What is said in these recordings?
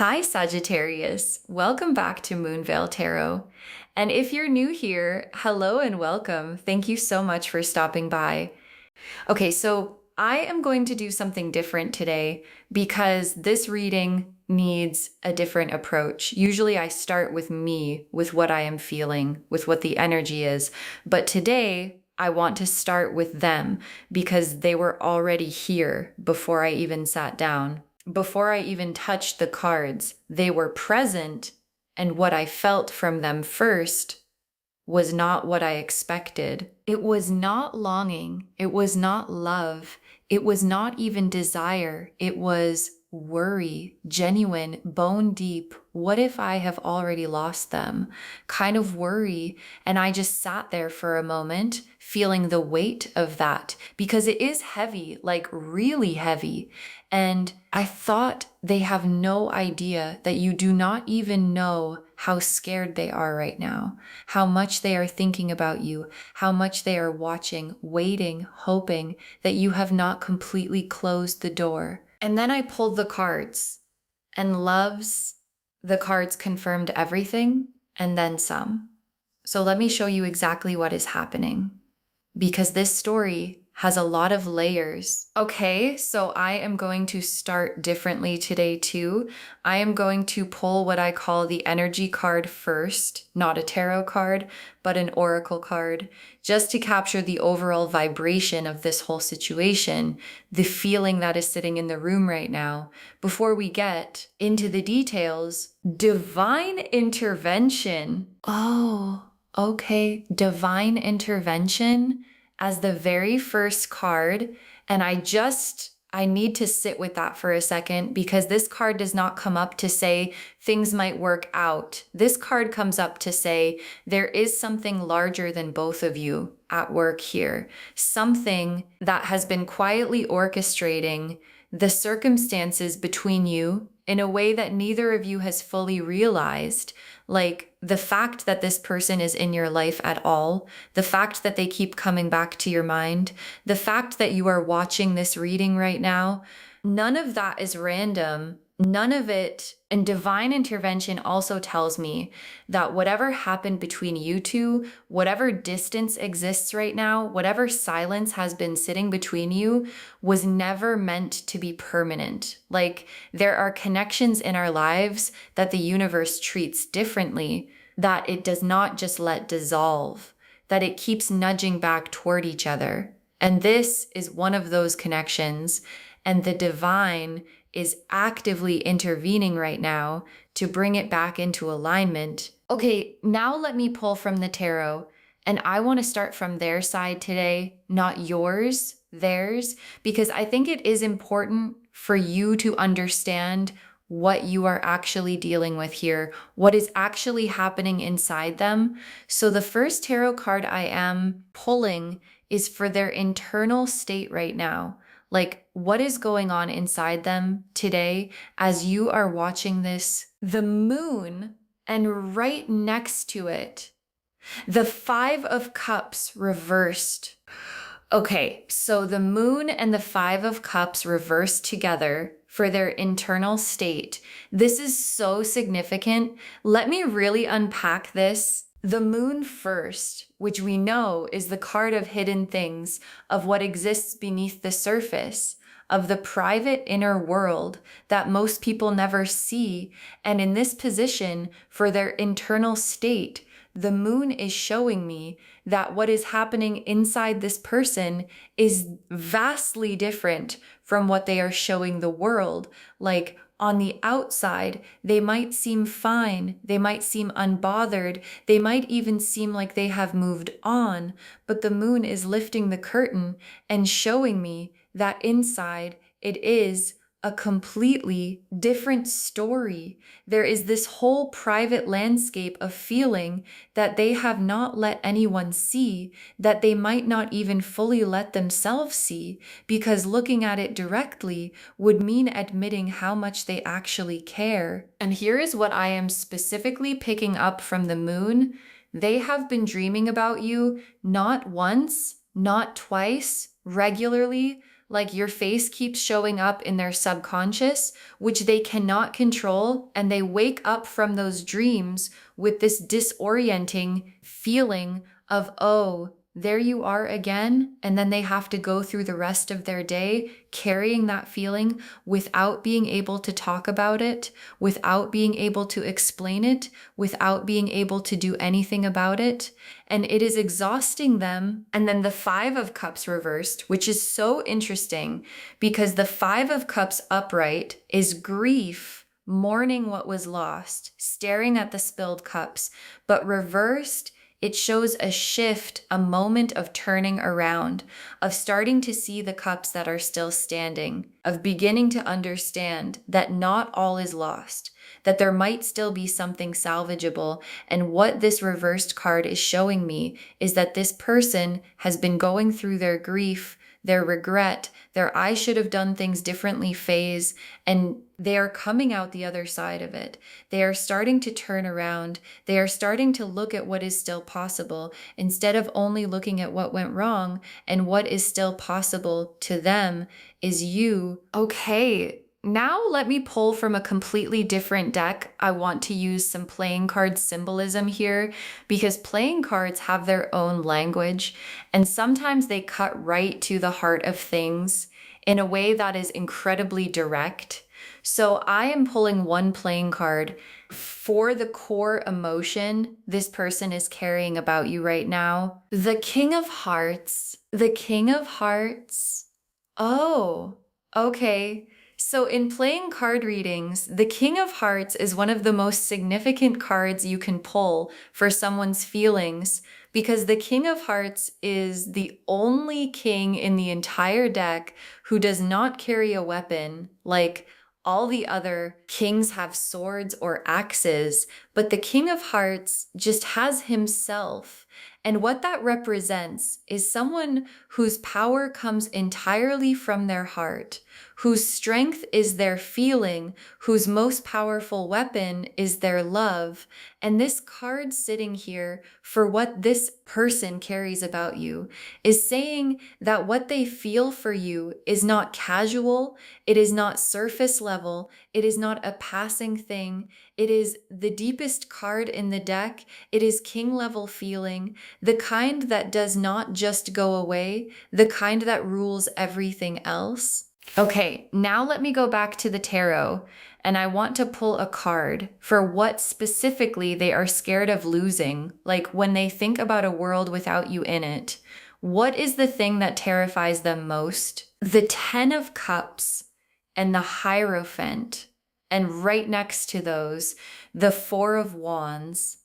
Hi, Sagittarius. Welcome back to Moonveil Tarot. And if you're new here, hello and welcome. Thank you so much for stopping by. Okay, so I am going to do something different today because this reading needs a different approach. Usually I start with me, with what I am feeling, with what the energy is. But today I want to start with them because they were already here before I even sat down. Before I even touched the cards, they were present, and what I felt from them first was not what I expected. It was not longing. It was not love. It was not even desire. It was worry, genuine, bone deep. What if I have already lost them? Kind of worry. And I just sat there for a moment, feeling the weight of that because it is heavy, like really heavy. And I thought they have no idea that you do not even know how scared they are right now, how much they are thinking about you, how much they are watching, waiting, hoping that you have not completely closed the door. And then I pulled the cards, and the cards confirmed everything and then some. So let me show you exactly what is happening, because this story has a lot of layers. Okay, so I am going to start differently today too. I am going to pull what I call the energy card first, not a tarot card, but an oracle card, just to capture the overall vibration of this whole situation, the feeling that is sitting in the room right now. Before we get into the details, divine intervention. Oh, okay, divine intervention as the very first card. And I need to sit with that for a second because this card does not come up to say things might work out. This card comes up to say there is something larger than both of you at work here. Something that has been quietly orchestrating the circumstances between you in a way that neither of you has fully realized. Like the fact that this person is in your life at all, the fact that they keep coming back to your mind, the fact that you are watching this reading right now, none of that is random. None of it. And divine intervention also tells me that whatever happened between you two, whatever distance exists right now, whatever silence has been sitting between you was never meant to be permanent. Like there are connections in our lives that the universe treats differently, that it does not just let dissolve, that it keeps nudging back toward each other. And this is one of those connections. And the divine is actively intervening right now to bring it back into alignment. Okay, now let me pull from the tarot, and I want to start from their side today, not yours, theirs, because I think it is important for you to understand what you are actually dealing with here, what is actually happening inside them. So the first tarot card I am pulling is for their internal state right now. Like what is going on inside them today as you are watching this? The moon, and right next to it, the 5 of Cups reversed. Okay, so the moon and the 5 of Cups reversed together for their internal state. This is so significant. Let me really unpack this. The moon first, which we know is the card of hidden things, of what exists beneath the surface, of the private inner world that most people never see. And in this position, for their internal state, the moon is showing me that what is happening inside this person is vastly different from what they are showing the world. Like on the outside, they might seem fine, they might seem unbothered, they might even seem like they have moved on, but the moon is lifting the curtain and showing me that inside it is a completely different story. There is this whole private landscape of feeling that they have not let anyone see, that they might not even fully let themselves see, because looking at it directly would mean admitting how much they actually care. And here is what I am specifically picking up from the moon. They have been dreaming about you not once, not twice, regularly, like your face keeps showing up in their subconscious, which they cannot control, and they wake up from those dreams with this disorienting feeling of, oh, there you are again. And then they have to go through the rest of their day carrying that feeling without being able to talk about it, without being able to explain it, without being able to do anything about it. And it is exhausting them. And then the Five of Cups reversed, which is so interesting because the Five of Cups upright is grief, mourning what was lost, staring at the spilled cups, but reversed, it shows a shift, a moment of turning around, of starting to see the cups that are still standing, of beginning to understand that not all is lost, that there might still be something salvageable. And what this reversed card is showing me is that this person has been going through their grief, their regret, their I should have done things differently phase, and they are coming out the other side of it. They are starting to turn around. They are starting to look at what is still possible instead of only looking at what went wrong, and what is still possible to them is you. Okay. Now let me pull from a completely different deck. I want to use some playing card symbolism here because playing cards have their own language, and sometimes they cut right to the heart of things in a way that is incredibly direct. So I am pulling one playing card for the core emotion this person is carrying about you right now. The King of Hearts. The King of Hearts. Oh, okay. So in playing card readings, the King of Hearts is one of the most significant cards you can pull for someone's feelings because the King of Hearts is the only king in the entire deck who does not carry a weapon. Like all the other kings have swords or axes, but the King of Hearts just has himself. And what that represents is someone whose power comes entirely from their heart, whose strength is their feeling, whose most powerful weapon is their love. And this card sitting here for what this person carries about you is saying that what they feel for you is not casual, it is not surface level, it is not a passing thing, it is the deepest card in the deck, it is king level feeling, the kind that does not just go away, the kind that rules everything else. Okay, now let me go back to the tarot, and I want to pull a card for what specifically they are scared of losing, like when they think about a world without you in it. What is the thing that terrifies them most? The Ten of Cups and the Hierophant, and right next to those, the Four of Wands.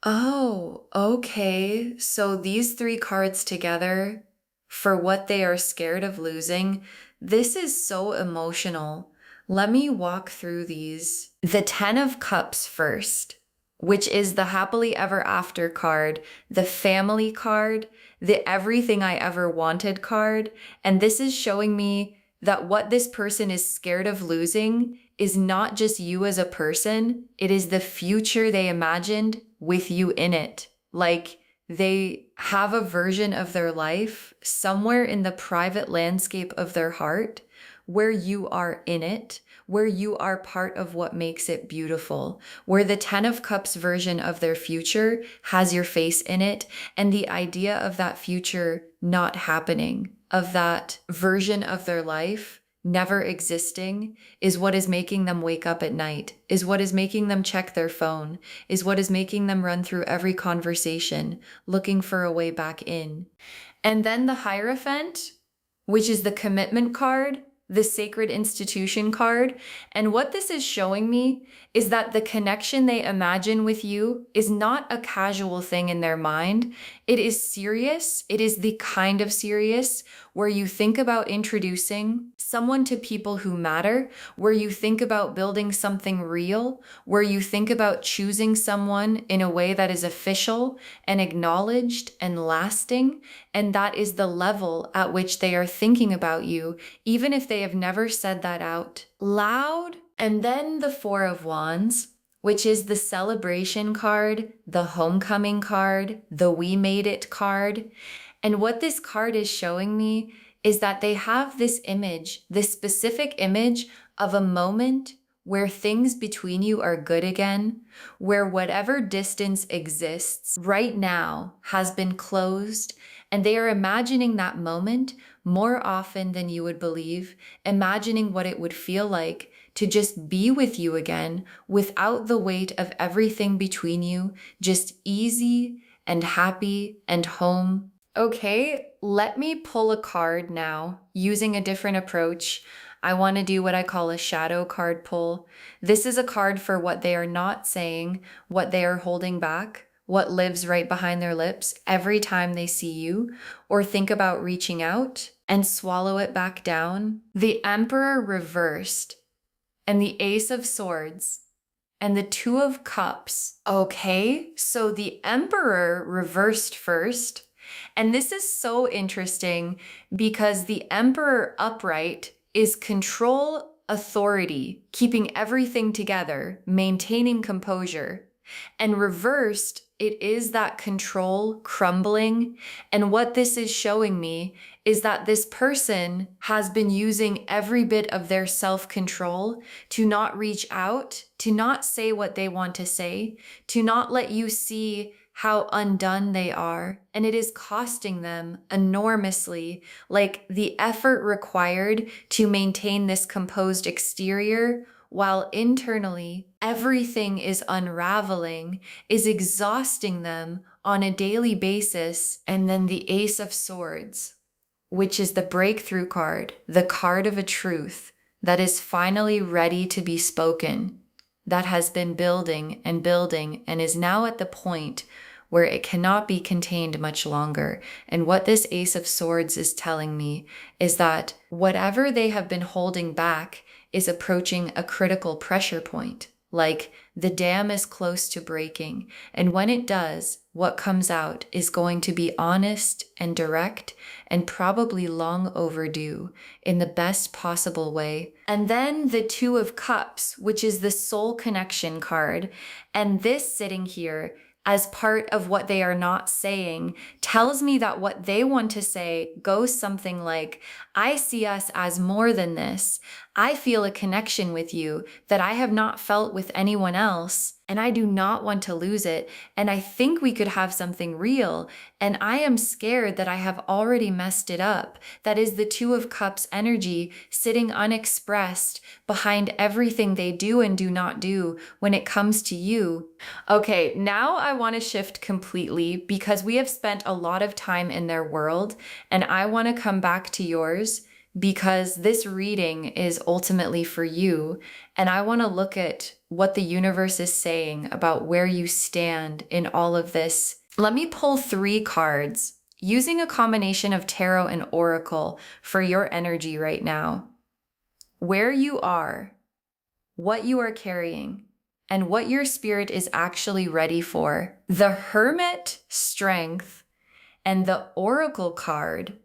Oh, okay. So these three cards together for what they are scared of losing. This is so emotional. Let me walk through these. The Ten of Cups first, which is the happily ever after card, the family card, the everything I ever wanted card. And this is showing me that what this person is scared of losing is not just you as a person, it is the future they imagined with you in it. Like they have a version of their life somewhere in the private landscape of their heart where you are in it, where you are part of what makes it beautiful, where the Ten of Cups version of their future has your face in it, and the idea of that future not happening, of that version of their life never existing, is what is making them wake up at night, is what is making them check their phone, is what is making them run through every conversation, looking for a way back in. And then the Hierophant, which is the commitment card, the sacred institution card. And what this is showing me is that the connection they imagine with you is not a casual thing in their mind. It is serious. It is the kind of serious where you think about introducing someone to people who matter, where you think about building something real, where you think about choosing someone in a way that is official and acknowledged and lasting. And that is the level at which they are thinking about you, even if they have never said that out loud. And then the Four of Wands, which is the celebration card, the homecoming card, the we made it card. And what this card is showing me is that they have this image, this specific image of a moment where things between you are good again, where whatever distance exists right now has been closed, and they are imagining that moment more often than you would believe, imagining what it would feel like to just be with you again without the weight of everything between you, just easy and happy and home. Okay, let me pull a card now using a different approach. I want to do what I call a shadow card pull. This is a card for what they are not saying, what they are holding back, what lives right behind their lips every time they see you or think about reaching out and swallow it back down. The Emperor reversed and the Ace of Swords and the Two of Cups. Okay, so the Emperor reversed first. And this is so interesting because the Emperor upright is control, authority, keeping everything together, maintaining composure. And reversed, it is that control crumbling. And what this is showing me is that this person has been using every bit of their self-control to not reach out, to not say what they want to say, to not let you see how undone they are. And it is costing them enormously, like the effort required to maintain this composed exterior while internally everything is unraveling, is exhausting them on a daily basis. And then the Ace of Swords, which is the breakthrough card, the card of a truth that is finally ready to be spoken, that has been building and is now at the point where it cannot be contained much longer. And what this Ace of Swords is telling me is that whatever they have been holding back is approaching a critical pressure point. Like the dam is close to breaking. And when it does, what comes out is going to be honest and direct and probably long overdue in the best possible way. And then the Two of Cups, which is the soul connection card. And this sitting here as part of what they are not saying tells me that what they want to say goes something like, I see us as more than this. I feel a connection with you that I have not felt with anyone else, and I do not want to lose it. And I think we could have something real. And I am scared that I have already messed it up. That is the Two of Cups energy sitting unexpressed behind everything they do and do not do when it comes to you. Okay, now I want to shift completely because we have spent a lot of time in their world, and I want to come back to yours because this reading is ultimately for you. And I want to look at what the universe is saying about where you stand in all of this. Let me pull 3 cards using a combination of tarot and oracle for your energy right now. Where you are, what you are carrying, and what your spirit is actually ready for. The Hermit, strength, and the oracle card,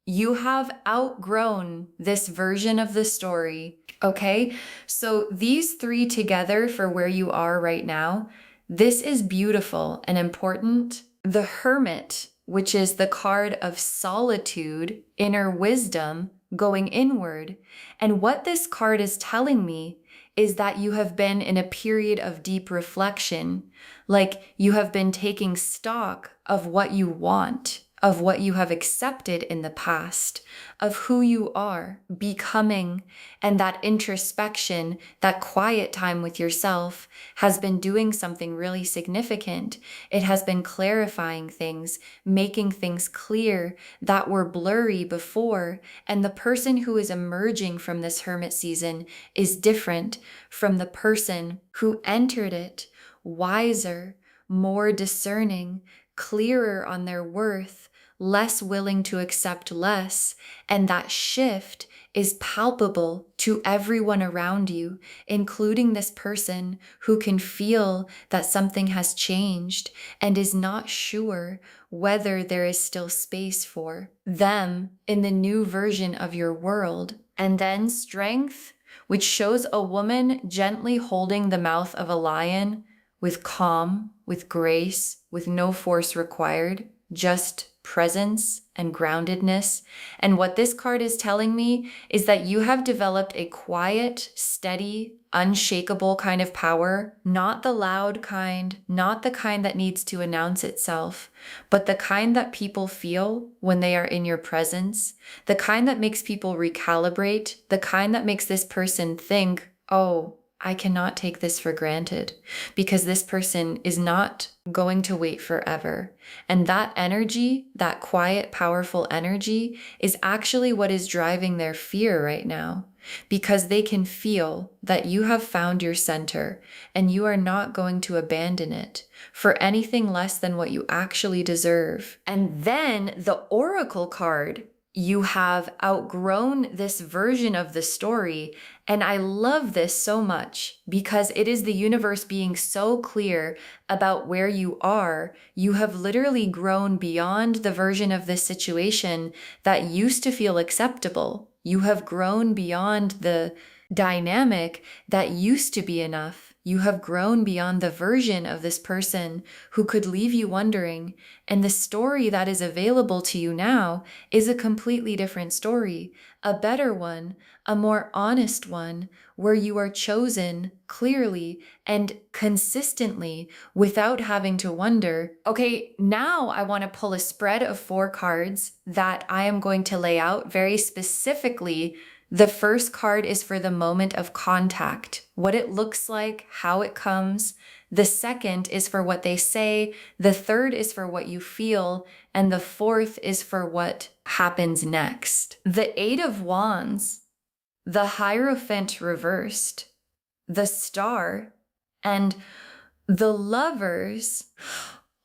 you have outgrown this version of the story, okay? So these 3 together for where you are right now, this is beautiful and important. The Hermit, which is the card of solitude, inner wisdom, going inward. And what this card is telling me is that you have been in a period of deep reflection, like you have been taking stock of what you want, of what you have accepted in the past, of who you are becoming, and that introspection, that quiet time with yourself has been doing something really significant. It has been clarifying things, making things clear that were blurry before, and the person who is emerging from this hermit season is different from the person who entered it, wiser, more discerning, clearer on their worth, less willing to accept less, and that shift is palpable to everyone around you, including this person who can feel that something has changed and is not sure whether there is still space for them in the new version of your world. And then strength, which shows a woman gently holding the mouth of a lion with calm, with grace, with no force required, just presence and groundedness. And what this card is telling me is that you have developed a quiet, steady, unshakable kind of power, not the loud kind, not the kind that needs to announce itself, but the kind that people feel when they are in your presence, the kind that makes people recalibrate, the kind that makes this person think, oh, I cannot take this for granted because this person is not going to wait forever. And that energy, that quiet, powerful energy, is actually what is driving their fear right now, because they can feel that you have found your center and you are not going to abandon it for anything less than what you actually deserve. And then the Oracle card, you have outgrown this version of the story. And I love this so much because it is the universe being so clear about where you are. You have literally grown beyond the version of this situation that used to feel acceptable. You have grown beyond the dynamic that used to be enough. You have grown beyond the version of this person who could leave you wondering. And the story that is available to you now is a completely different story, a better one, a more honest one, where you are chosen clearly and consistently without having to wonder. Okay, now I want to pull a spread of 4 cards that I am going to lay out very specifically. The first card is for the moment of contact, what it looks like, how it comes. The second is for what they say. The third is for what you feel. And the fourth is for what happens next. The 8 of Wands, the Hierophant reversed, the Star, and the Lovers.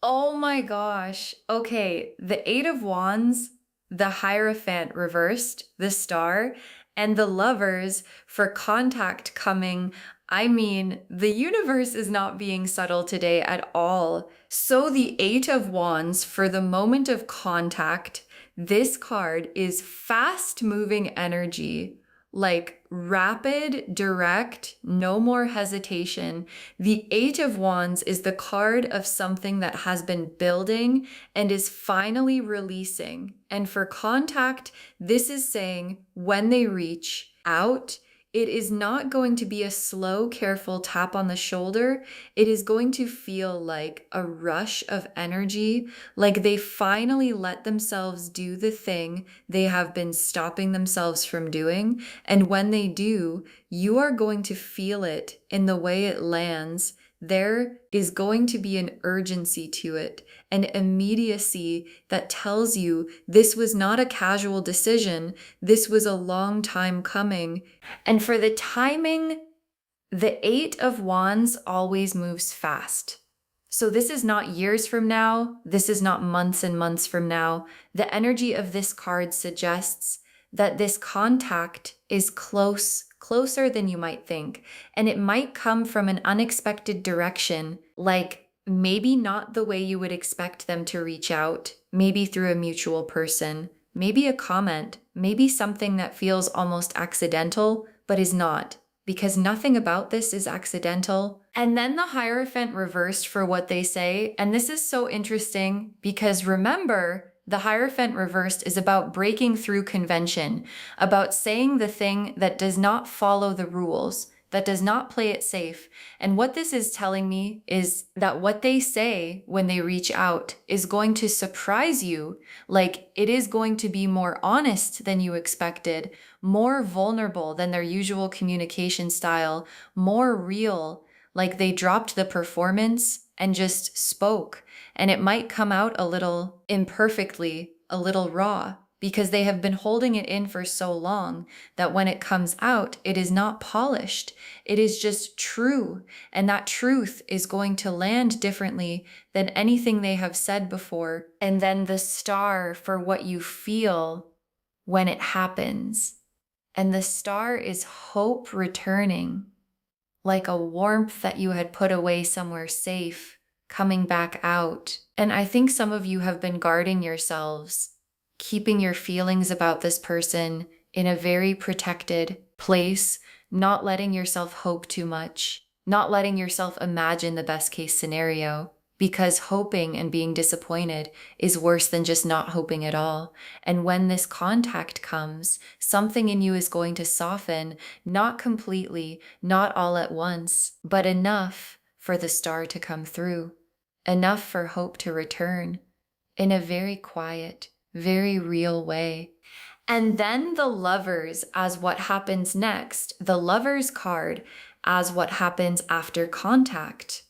Oh my gosh. Okay, the 8 of Wands, the Hierophant reversed, the Star, and the Lovers for contact coming. I mean, the universe is not being subtle today at all. So the 8 of Wands for the moment of contact, this card is fast moving energy, like rapid, direct, no more hesitation. The 8 of Wands is the card of something that has been building and is finally releasing. And for contact, this is saying when they reach out, it is not going to be a slow, careful tap on the shoulder. It is going to feel like a rush of energy, like they finally let themselves do the thing they have been stopping themselves from doing. And when they do, you are going to feel it in the way it lands. There is going to be an urgency to it, an immediacy that tells you this was not a casual decision. This was a long time coming. And for the timing, the 8 of Wands always moves fast. So this is not years from now. This is not months and months from now. The energy of this card suggests that this contact is closer than you might think. And it might come from an unexpected direction, like maybe not the way you would expect them to reach out, maybe through a mutual person, maybe a comment, maybe something that feels almost accidental, but is not, because nothing about this is accidental. And then the Hierophant reversed for what they say. And this is so interesting because remember, the Hierophant reversed is about breaking through convention, about saying the thing that does not follow the rules, that does not play it safe. And what this is telling me is that what they say when they reach out is going to surprise you. Like it is going to be more honest than you expected, more vulnerable than their usual communication style, more real. Like they dropped the performance and just spoke. And it might come out a little imperfectly, a little raw, because they have been holding it in for so long that when it comes out, it is not polished. It is just true. And that truth is going to land differently than anything they have said before. And then the Star for what you feel when it happens. And the Star is hope returning, like a warmth that you had put away somewhere safe, coming back out. And I think some of you have been guarding yourselves, keeping your feelings about this person in a very protected place, not letting yourself hope too much, not letting yourself imagine the best case scenario. because hoping and being disappointed is worse than just not hoping at all. And when this contact comes, something in you is going to soften, not completely, not all at once, but enough for the star to come through, enough for hope to return in a very quiet, very real way. And then the Lovers as what happens next, the Lovers card as what happens after contact.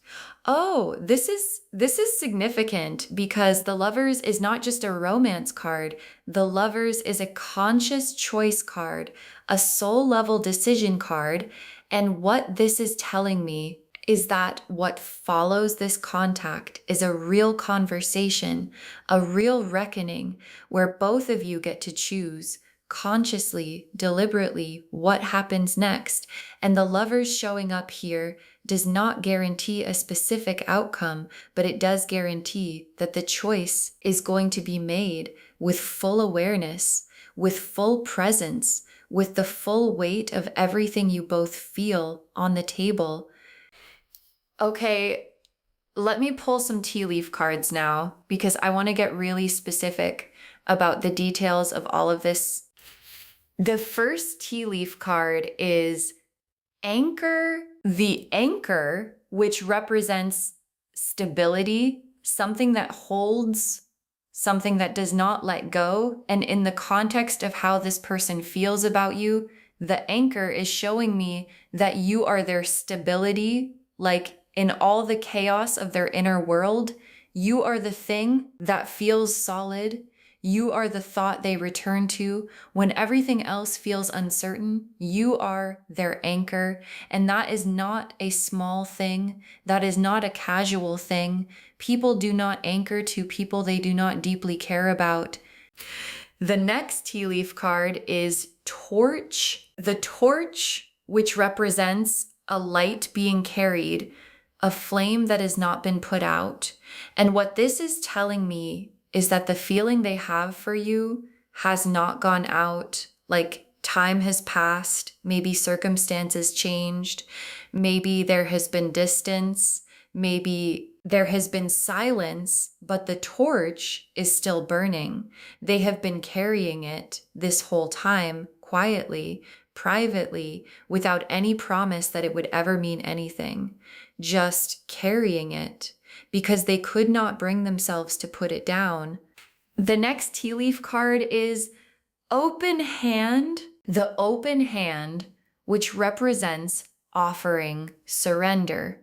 Oh, this is significant because the Lovers is not just a romance card. The Lovers is a conscious choice card, a soul level decision card. And what this is telling me is that what follows this contact is a real conversation, a real reckoning where both of you get to choose consciously, deliberately what happens next. And the Lovers showing up here does not guarantee a specific outcome, but it does guarantee that the choice is going to be made with full awareness, with full presence, with the full weight of everything you both feel on the table. Okay, let me pull some tea leaf cards now because I want to get really specific about the details of all of this. The first tea leaf card is Anchor. The anchor, which represents stability, something that holds, something that does not let go. And in the context of how this person feels about you, the anchor is showing me that you are their stability, like in all the chaos of their inner world, you are the thing that feels solid. You are the thought they return to when everything else feels uncertain. You are their anchor. And that is not a small thing. That is not a casual thing. People do not anchor to people they do not deeply care about. The next tea leaf card is Torch. The torch, which represents a light being carried, a flame that has not been put out. And what this is telling me is that the feeling they have for you has not gone out. Like time has passed, maybe circumstances changed, maybe there has been distance, maybe there has been silence, but the torch is still burning. They have been carrying it this whole time, quietly, privately, without any promise that it would ever mean anything, just carrying it because they could not bring themselves to put it down. The next tea leaf card is Open Hand. The open hand, which represents offering surrender.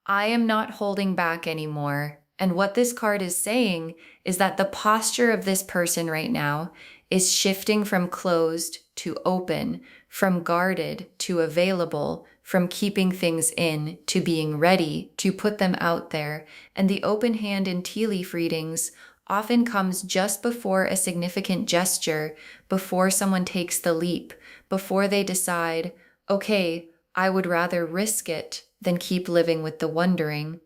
I am not holding back anymore. And what this card is saying is that the posture of this person right now is shifting from closed to open, from guarded to available, from keeping things in to being ready to put them out there. And the open hand in tea leaf readings often comes just before a significant gesture, before someone takes the leap, before they decide, okay, I would rather risk it than keep living with the wondering.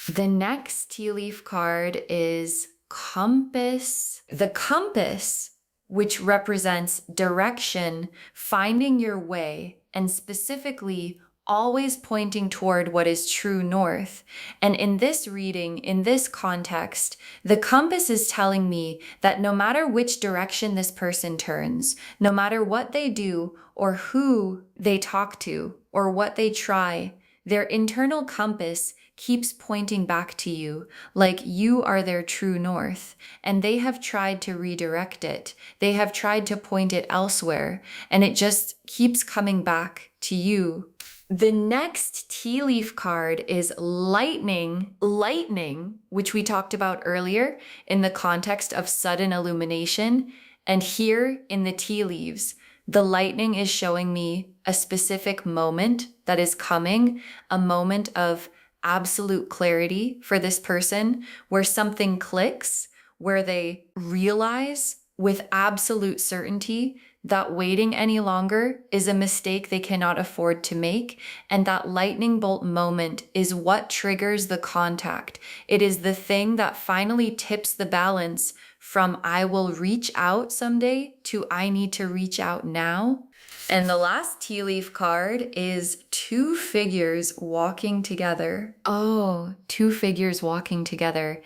The next tea leaf card is Compass. The compass, which represents direction, finding your way, and specifically always pointing toward what is true north. And in this reading, in this context, the compass is telling me that no matter which direction this person turns, no matter what they do or who they talk to or what they try, their internal compass keeps pointing back to you, like you are their true north, and they have tried to redirect it. They have tried to point it elsewhere, and it just keeps coming back to you. The next tea leaf card is Lightning. Lightning, which we talked about earlier in the context of sudden illumination. And here in the tea leaves, the lightning is showing me a specific moment that is coming, a moment of absolute clarity for this person, where something clicks, where they realize with absolute certainty that waiting any longer is a mistake they cannot afford to make. And that lightning bolt moment is what triggers the contact. It is the thing that finally tips the balance from I will reach out someday to I need to reach out now. And the last tea leaf card is two figures walking together. Oh, two figures walking together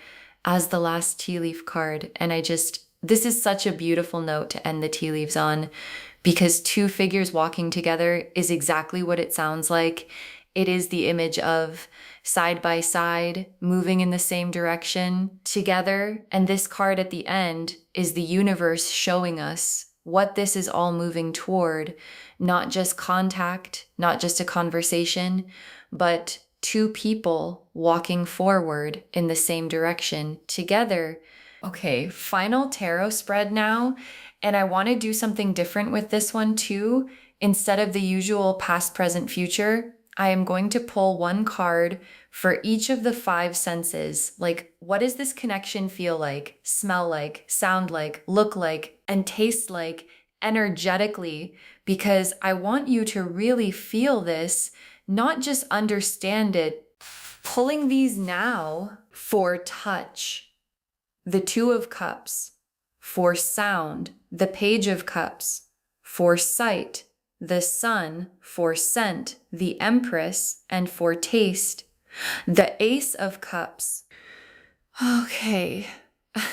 as the last tea leaf card. And this is such a beautiful note to end the tea leaves on, because two figures walking together is exactly what it sounds like. It is the image of side by side, moving in the same direction together. And this card at the end is the universe showing us what this is all moving toward. Not just contact, not just a conversation, but two people walking forward in the same direction together. Okay, final tarot spread now. And I want to do something different with this one too. Instead of the usual past, present, future, I am going to pull one card for each of the five senses. Like, what does this connection feel like, smell like, sound like, look like, and taste like energetically? Because I want you to really feel this, not just understand it. Pulling these now for touch, the Two of Cups; for sound, the Page of Cups; for sight, the Sun; for scent, the Empress; and for taste, the Ace of Cups. Okay.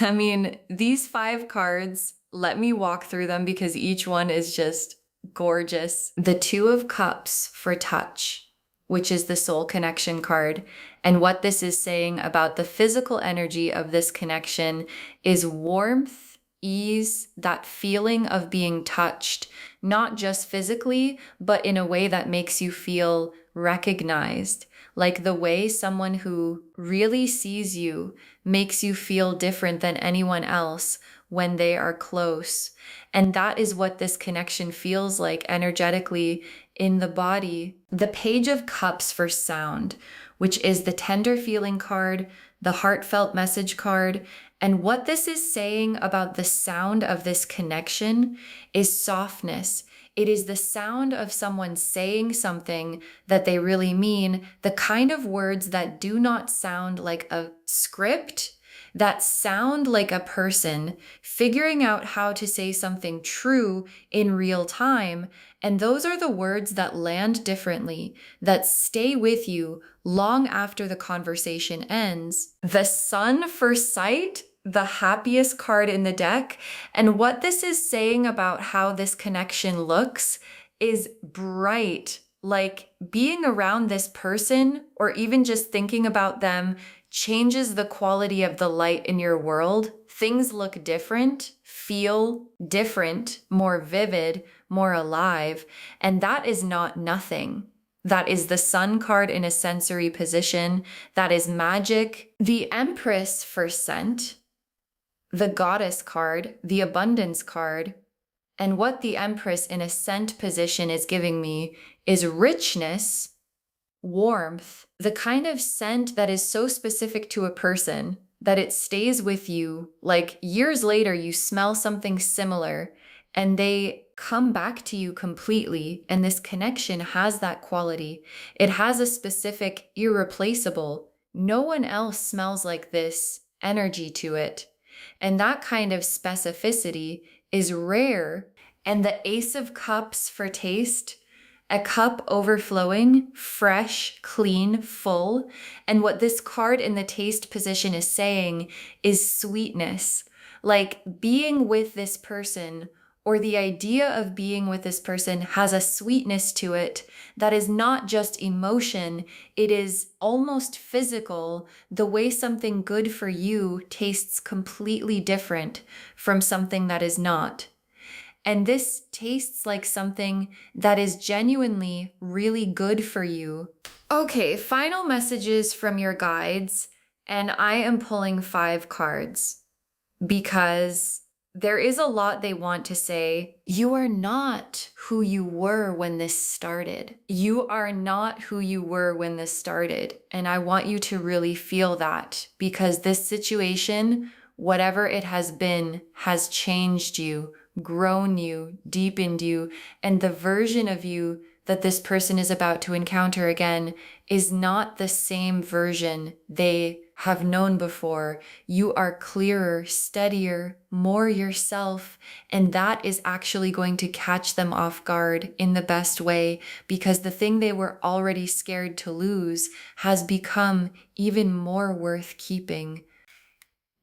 I mean, these five cards, let me walk through them because each one is just gorgeous. The Two of Cups for touch, which is the soul connection card. And what this is saying about the physical energy of this connection is warmth, ease, that feeling of being touched, not just physically, but in a way that makes you feel recognized. Like the way someone who really sees you makes you feel different than anyone else when they are close. And that is what this connection feels like energetically in the body. The Page of Cups for sound, which is the tender feeling card, the heartfelt message card. And what this is saying about the sound of this connection is softness. It is the sound of someone saying something that they really mean, the kind of words that do not sound like a script, that sound like a person figuring out how to say something true in real time. And those are the words that land differently, that stay with you long after the conversation ends. The Sun for sight, the happiest card in the deck. And what this is saying about how this connection looks is bright. Like being around this person or even just thinking about them changes the quality of the light in your world. Things look different, feel different, more vivid, more alive. And that is not nothing. That is the Sun card in a sensory position. That is magic. The Empress for scent, the Goddess card, the Abundance card. And what the Empress in a scent position is giving me is richness, warmth, the kind of scent that is so specific to a person that it stays with you. Like years later, you smell something similar and they come back to you completely. And this connection has that quality. It has a specific, irreplaceable, no one else smells like this energy to it. And that kind of specificity is rare. And the Ace of Cups for taste, a cup overflowing, fresh, clean, full. And what this card in the taste position is saying is sweetness. Like being with this person or the idea of being with this person has a sweetness to it that is not just emotion, it is almost physical. The way something good for you tastes completely different from something that is not. And this tastes like something that is genuinely really good for you. Okay, final messages from your guides. And I am pulling 5 cards because there is a lot they want to say. You are not who you were when this started. You are not who you were when this started. And I want you to really feel that because this situation, whatever it has been, has changed you, grown you, deepened you, and the version of you that this person is about to encounter again is not the same version they have known before. You are clearer, steadier, more yourself, and that is actually going to catch them off guard in the best way, because the thing they were already scared to lose has become even more worth keeping.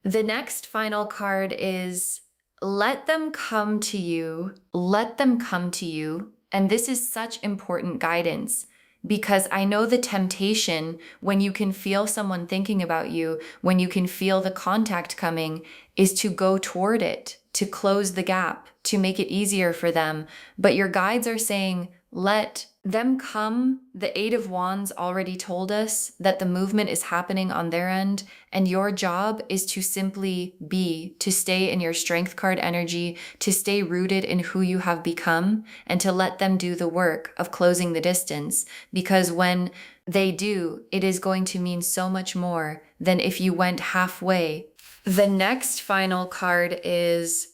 The next final card is let them come to you. Let them come to you. And this is such important guidance, because I know the temptation when you can feel someone thinking about you, when you can feel the contact coming, is to go toward it, to close the gap, to make it easier for them. But your guides are saying, let them come. The Eight of Wands already told us that the movement is happening on their end, and your job is to simply be, to stay in your strength card energy, to stay rooted in who you have become, and to let them do the work of closing the distance. Because when they do, it is going to mean so much more than if you went halfway. The next final card is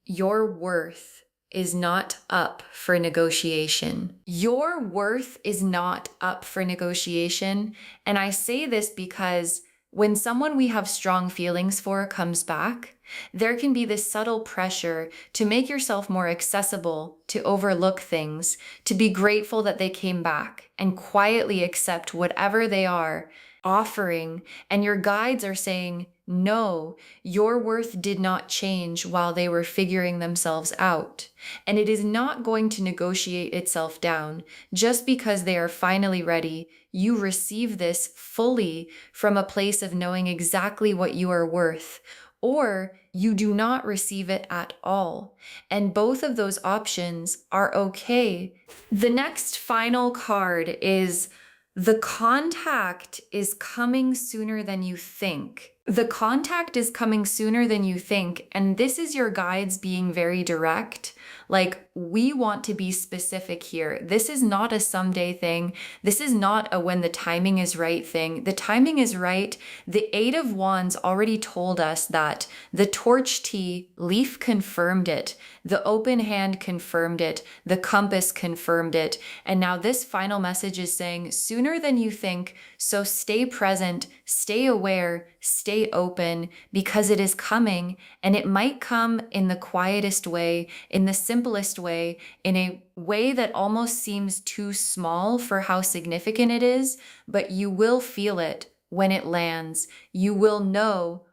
your worth is not up for negotiation. Your worth is not up for negotiation. And I say this because when someone we have strong feelings for comes back, there can be this subtle pressure to make yourself more accessible, to overlook things, to be grateful that they came back and quietly accept whatever they are offering. And your guides are saying, no, your worth did not change while they were figuring themselves out. And it is not going to negotiate itself down. Just because they are finally ready, you receive this fully from a place of knowing exactly what you are worth, or you do not receive it at all. And both of those options are okay. The next final card is the contact is coming sooner than you think. The contact is coming sooner than you think. And this is your guides being very direct. Like, we want to be specific here. This is not a someday thing. This is not a when the timing is right thing. The timing is right. The Eight of Wands already told us that. The torch tea leaf confirmed it. The open hand confirmed it. The compass confirmed it. And now this final message is saying sooner than you think. So stay present, stay aware, stay open, because it is coming, and it might come in the quietest way, in the simplest way, in a way that almost seems too small for how significant it is, but you will feel it when it lands. You will know.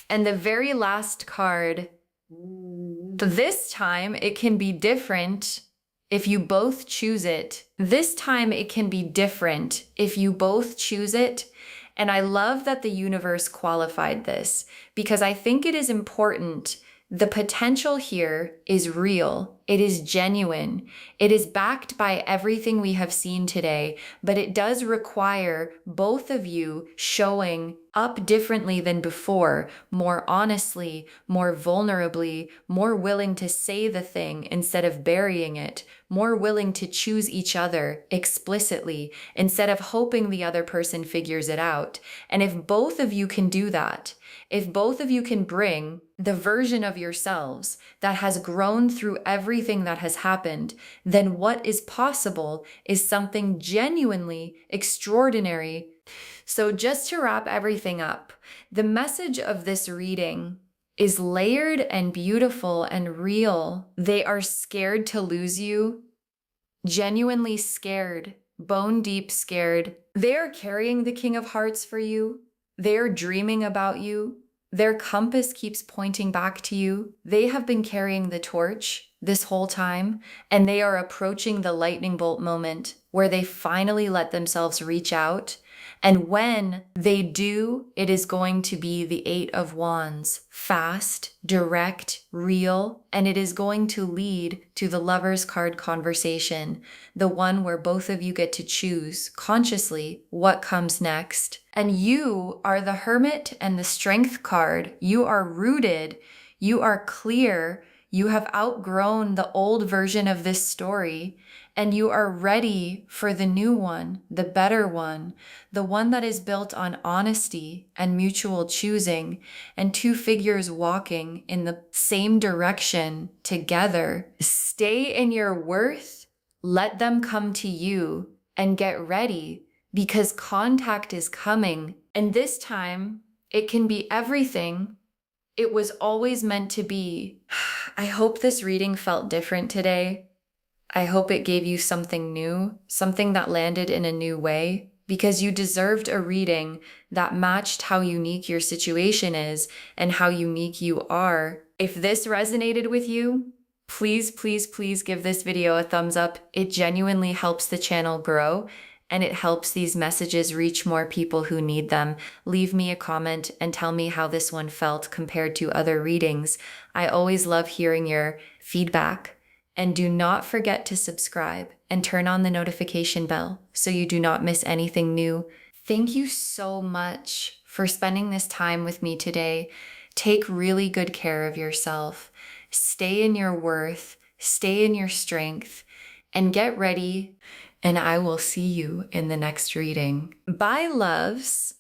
And the very last card, this time it can be different if you both choose it. This time it can be different if you both choose it. And I love that the universe qualified this, because I think it is important. The potential here is real. It is genuine. It is backed by everything we have seen today, but it does require both of you showing up differently than before, more honestly, more vulnerably, more willing to say the thing instead of burying it, more willing to choose each other explicitly instead of hoping the other person figures it out. And if both of you can do that, if both of you can bring the version of yourselves that has grown through everything that has happened, then what is possible is something genuinely extraordinary. So just to wrap everything up, the message of this reading is layered and beautiful and real. They are scared to lose you, genuinely scared, bone deep scared. They are carrying the King of Hearts for you. They are dreaming about you. Their compass keeps pointing back to you. They have been carrying the torch this whole time, and they are approaching the lightning bolt moment where they finally let themselves reach out. And when they do, it is going to be the Eight of Wands, fast, direct, real, and it is going to lead to the Lover's card conversation, the one where both of you get to choose consciously what comes next. And you are the Hermit and the Strength card. You are rooted, you are clear, you have outgrown the old version of this story, and you are ready for the new one, the better one, the one that is built on honesty and mutual choosing, and two figures walking in the same direction together. Stay in your worth, Let them come to you and get ready because contact is coming. And this time, it can be everything it was always meant to be. I hope this reading felt different today. I hope it gave you something new, something that landed in a new way, because you deserved a reading that matched how unique your situation is and how unique you are. If this resonated with you, please, please, please give this video a thumbs up. It genuinely helps the channel grow and it helps these messages reach more people who need them. Leave me a comment and tell me how this one felt compared to other readings. I always love hearing your feedback. And do not forget to subscribe and turn on the notification bell so you do not miss anything new. Thank you so much for spending this time with me today. Take really good care of yourself. Stay in your worth, stay in your strength, and get ready. And I will see you in the next reading. Bye, loves.